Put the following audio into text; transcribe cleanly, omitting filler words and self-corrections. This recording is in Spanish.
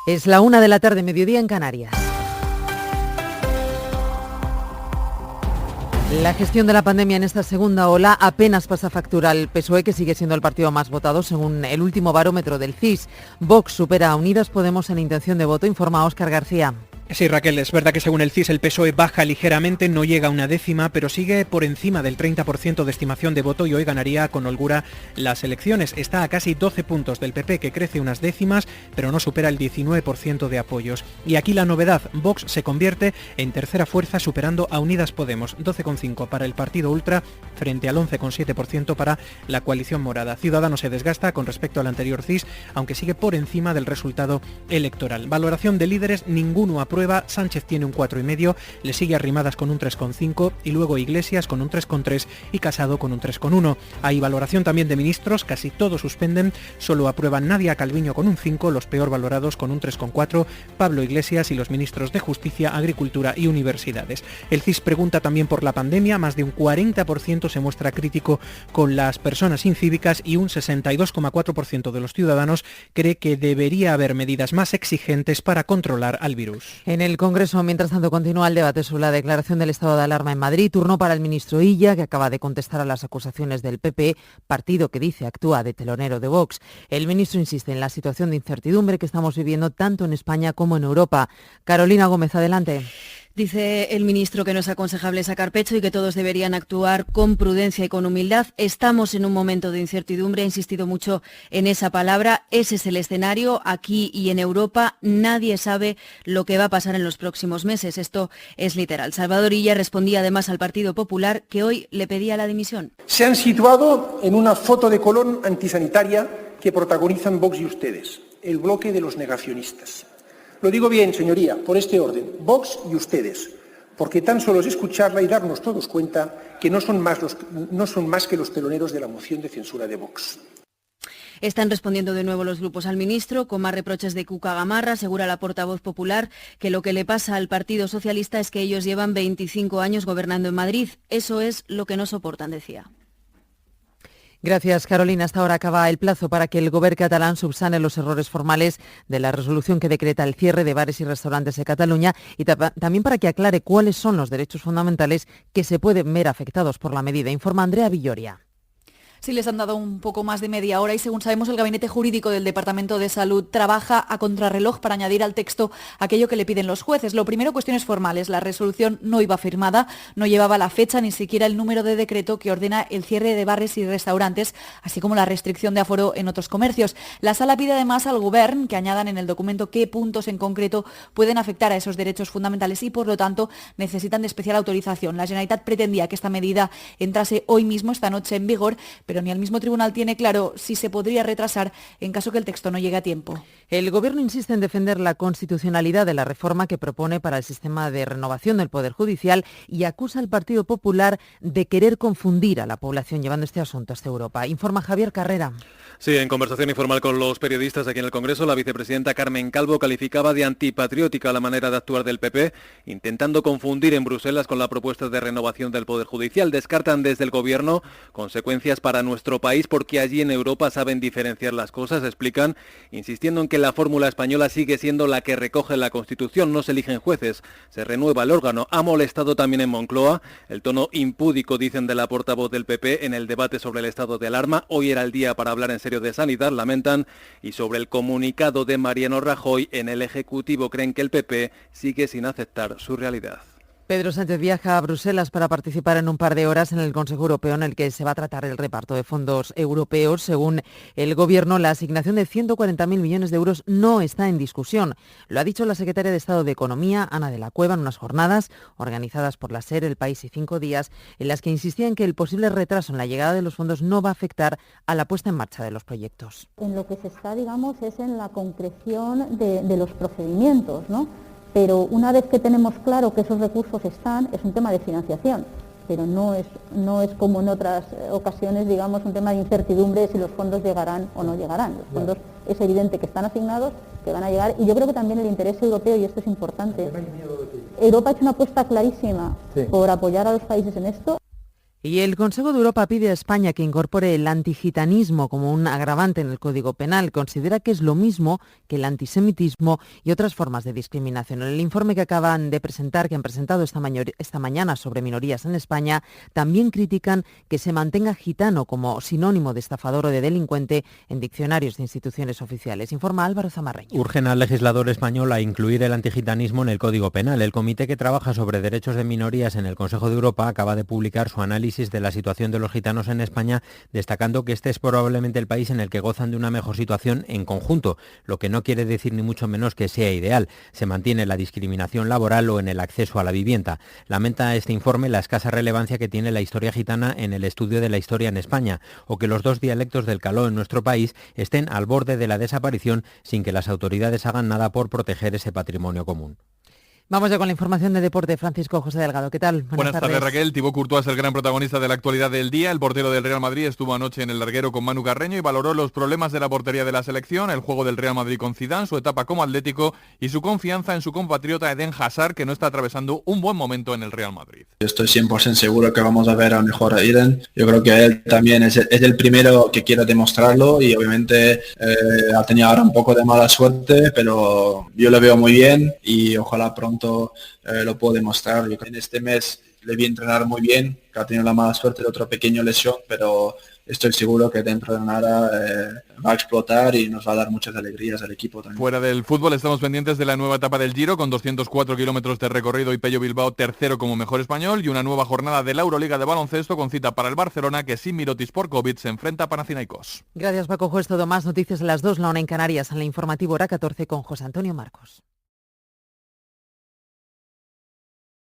Es la 1:00 p.m, mediodía en Canarias. La gestión de la pandemia en esta segunda ola apenas pasa factura al PSOE, que sigue siendo el partido más votado según el último barómetro del CIS. Vox supera a Unidas Podemos en intención de voto, informa Óscar García. Sí, Raquel, es verdad que según el CIS el PSOE baja ligeramente, no llega a una décima, pero sigue por encima del 30% de estimación de voto y hoy ganaría con holgura las elecciones. Está a casi 12 puntos del PP, que crece unas décimas, pero no supera el 19% de apoyos. Y aquí la novedad, Vox se convierte en tercera fuerza superando a Unidas Podemos, 12,5 para el partido ultra frente al 11,7% para la coalición morada. Ciudadanos se desgasta con respecto al anterior CIS, aunque sigue por encima del resultado electoral. Valoración de líderes, ninguno aprueba. Sánchez tiene un 4,5, le sigue Arrimadas con un 3,5 y luego Iglesias con un 3,3 y Casado con un 3,1. Hay valoración también de ministros, casi todos suspenden, solo aprueban Nadia Calviño con un 5, los peor valorados con un 3,4, Pablo Iglesias y los ministros de Justicia, Agricultura y Universidades. El CIS pregunta también por la pandemia, más de un 40% se muestra crítico con las personas incívicas y un 62,4% de los ciudadanos cree que debería haber medidas más exigentes para controlar al virus. En el Congreso, mientras tanto, continúa el debate sobre la declaración del estado de alarma en Madrid. Turno para el ministro Illa, que acaba de contestar a las acusaciones del PP, partido que dice actúa de telonero de Vox. El ministro insiste en la situación de incertidumbre que estamos viviendo tanto en España como en Europa. Carolina Gómez, adelante. Dice el ministro que no es aconsejable sacar pecho y que todos deberían actuar con prudencia y con humildad. Estamos en un momento de incertidumbre, ha insistido mucho en esa palabra. Ese es el escenario aquí y en Europa. Nadie sabe lo que va a pasar en los próximos meses. Esto es literal. Salvador Illa respondía además al Partido Popular, que hoy le pedía la dimisión. Se han situado en una foto de Colón antisanitaria que protagonizan Vox y ustedes, el bloque de los negacionistas. Lo digo bien, señoría, por este orden, Vox y ustedes, porque tan solo es escucharla y darnos todos cuenta que no son más que los teloneros de la moción de censura de Vox. Están respondiendo de nuevo los grupos al ministro, con más reproches de Cuca Gamarra. Asegura la portavoz popular que lo que le pasa al Partido Socialista es que ellos llevan 25 años gobernando en Madrid. Eso es lo que no soportan, decía. Gracias, Carolina. Hasta ahora acaba el plazo para que el Govern catalán subsane los errores formales de la resolución que decreta el cierre de bares y restaurantes de Cataluña y también para que aclare cuáles son los derechos fundamentales que se pueden ver afectados por la medida. Informa Andrea Villoria. Sí, les han dado un poco más de media hora y según sabemos el Gabinete Jurídico del Departamento de Salud trabaja a contrarreloj para añadir al texto aquello que le piden los jueces. Lo primero, cuestiones formales. La resolución no iba firmada, no llevaba la fecha ni siquiera el número de decreto que ordena el cierre de bares y restaurantes, así como la restricción de aforo en otros comercios. La Sala pide además al Govern que añadan en el documento qué puntos en concreto pueden afectar a esos derechos fundamentales y por lo tanto necesitan de especial autorización. La Generalitat pretendía que esta medida entrase hoy mismo, esta noche, en vigor, pero ni el mismo tribunal tiene claro si se podría retrasar en caso que el texto no llegue a tiempo. El Gobierno insiste en defender la constitucionalidad de la reforma que propone para el sistema de renovación del Poder Judicial y acusa al Partido Popular de querer confundir a la población llevando este asunto hasta Europa. Informa Javier Carrera. Sí, en conversación informal con los periodistas aquí en el Congreso, la vicepresidenta Carmen Calvo calificaba de antipatriótica la manera de actuar del PP, intentando confundir en Bruselas con la propuesta de renovación del Poder Judicial. Descartan desde el Gobierno consecuencias para nuestro país porque allí en Europa saben diferenciar las cosas, explican, insistiendo en que la fórmula española sigue siendo la que recoge la Constitución, no se eligen jueces, se renueva el órgano. Ha molestado también en Moncloa el tono impúdico, dicen, de la portavoz del PP en el debate sobre el estado de alarma. Hoy era el día para hablar en serio de sanidad, lamentan, y sobre el comunicado de Mariano Rajoy en el Ejecutivo creen que el PP sigue sin aceptar su realidad. Pedro Sánchez viaja a Bruselas para participar en un par de horas en el Consejo Europeo en el que se va a tratar el reparto de fondos europeos. Según el Gobierno, la asignación de 140.000 millones de euros no está en discusión. Lo ha dicho la secretaria de Estado de Economía, Ana de la Cueva, en unas jornadas organizadas por la SER, El País y 5 Días, en las que insistía en que el posible retraso en la llegada de los fondos no va a afectar a la puesta en marcha de los proyectos. En lo que se está, digamos, es en la concreción de los procedimientos, ¿no? Pero una vez que tenemos claro que esos recursos están, es un tema de financiación, pero no es como en otras ocasiones, digamos, un tema de incertidumbre si los fondos llegarán o no llegarán. Los fondos es evidente que están asignados, que van a llegar, y yo creo que también el interés europeo, y esto es importante, Europa ha hecho una apuesta clarísima por apoyar a los países en esto. Y el Consejo de Europa pide a España que incorpore el antigitanismo como un agravante en el Código Penal. Considera que es lo mismo que el antisemitismo y otras formas de discriminación. En el informe que acaban de presentar, que han presentado esta mañana sobre minorías en España, también critican que se mantenga gitano como sinónimo de estafador o de delincuente en diccionarios de instituciones oficiales. Informa Álvaro Zamarreño. Urgen al legislador español a incluir el antigitanismo en el Código Penal. El comité que trabaja sobre derechos de minorías en el Consejo de Europa acaba de publicar su análisis de la situación de los gitanos en España, destacando que este es probablemente el país en el que gozan de una mejor situación en conjunto, lo que no quiere decir ni mucho menos que sea ideal. Se mantiene la discriminación laboral o en el acceso a la vivienda. Lamenta este informe la escasa relevancia que tiene la historia gitana en el estudio de la historia en España, o que los dos dialectos del caló en nuestro país estén al borde de la desaparición sin que las autoridades hagan nada por proteger ese patrimonio común. Vamos ya con la información de deporte. Francisco José Delgado, ¿qué tal? Buenas tardes, Raquel. Thibaut Courtois es el gran protagonista de la actualidad del día. El portero del Real Madrid estuvo anoche en el larguero con Manu Carreño y valoró los problemas de la portería de la selección, el juego del Real Madrid con Zidane, su etapa como atlético y su confianza en su compatriota Eden Hazard, que no está atravesando un buen momento en el Real Madrid. Yo estoy 100% seguro que vamos a ver al mejor Eden. Yo creo que él también es el primero que quiere demostrarlo y obviamente ha tenido ahora un poco de mala suerte, pero yo lo veo muy bien y ojalá pronto lo puedo demostrar. Yo en este mes le vi entrenar muy bien, que ha tenido la mala suerte de otra pequeña lesión, pero estoy seguro que dentro de nada va a explotar y nos va a dar muchas alegrías al equipo también. Fuera del fútbol estamos pendientes de la nueva etapa del Giro con 204 kilómetros de recorrido y Pello Bilbao tercero como mejor español y una nueva jornada de la Euroliga de baloncesto con cita para el Barcelona que sin Mirotis por COVID se enfrenta a Panathinaikos. Gracias Paco Juez, todo más noticias a las 2, la 1 en Canarias, en el informativo hora 14 con José Antonio Marcos.